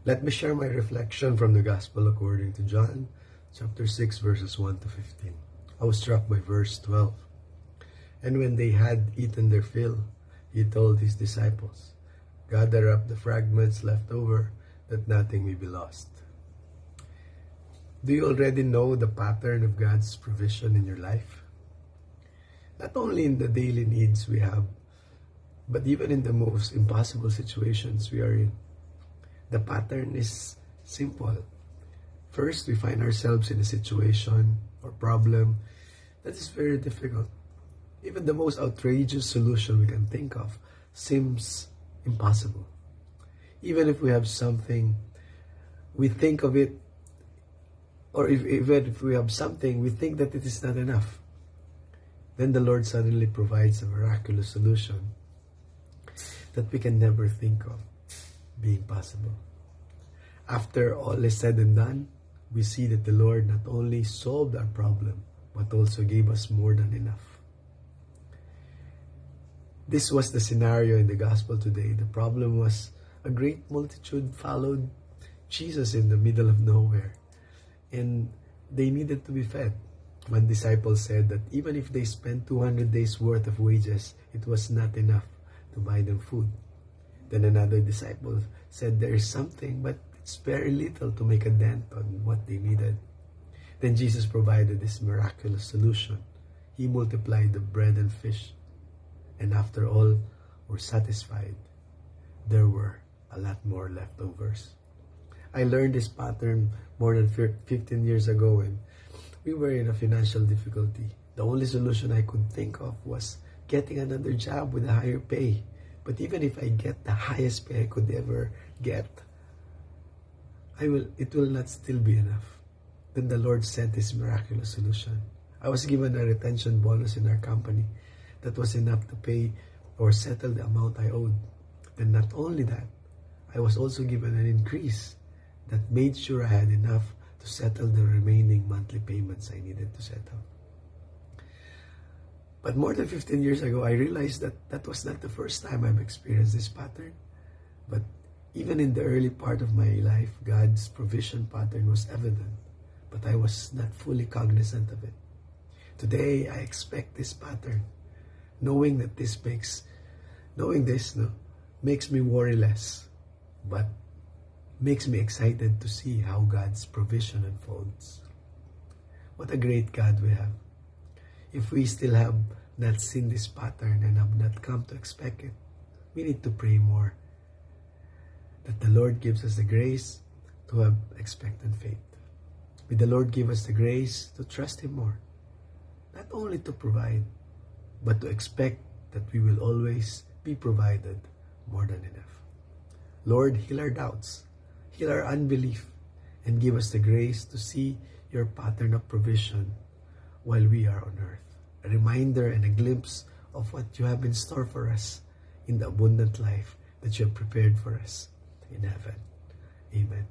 Let me share my reflection from the Gospel according to John, chapter 6, verses 1 to 15. I was struck by verse 12. And when they had eaten their fill, he told his disciples, "Gather up the fragments left over, that nothing may be lost." Do you already know the pattern of God's provision in your life? Not only in the daily needs we have, but even in the most impossible situations we are in. The pattern is simple. First, we find ourselves in a situation or problem that is very difficult. Even the most outrageous solution we can think of seems impossible. Even if we have something, we think of it, or even if we have something, we think that it is not enough. Then the Lord suddenly provides a miraculous solution that we can never think of being possible. After all is said and done, we see that the Lord not only solved our problem, but also gave us more than enough. This was the scenario in the gospel today. The problem was a great multitude followed Jesus in the middle of nowhere, and they needed to be fed. One disciple said that even if they spent 200 days worth of wages, it was not enough to buy them food. Then another disciple said there is something, but it's very little to make a dent on what they needed. Then Jesus provided this miraculous solution. He multiplied the bread and fish, and after all were satisfied, there were a lot more leftovers. I learned this pattern more than 15 years ago when we were in a financial difficulty. The only solution I could think of was getting another job with a higher pay. But even if I get the highest pay I could ever get, it will not still be enough. Then the Lord sent His miraculous solution. I was given a retention bonus in our company that was enough to pay or settle the amount I owed. And not only that, I was also given an increase that made sure I had enough to settle the remaining monthly payments I needed to settle. But more than 15 years ago, I realized that that was not the first time I've experienced this pattern. But even in the early part of my life, God's provision pattern was evident, but I was not fully cognizant of it. Today, I expect this pattern, knowing this makes me worry less, but makes me excited to see how God's provision unfolds. What a great God we have. If we still have not seen this pattern and have not come to expect it, we need to pray more, that the Lord gives us the grace to have expectant faith. May the Lord give us the grace to trust Him more, not only to provide, but to expect that we will always be provided more than enough. Lord, heal our doubts, heal our unbelief, and give us the grace to see your pattern of provision while we are on earth. A reminder and a glimpse of what you have in store for us in the abundant life that you have prepared for us in heaven. Amen.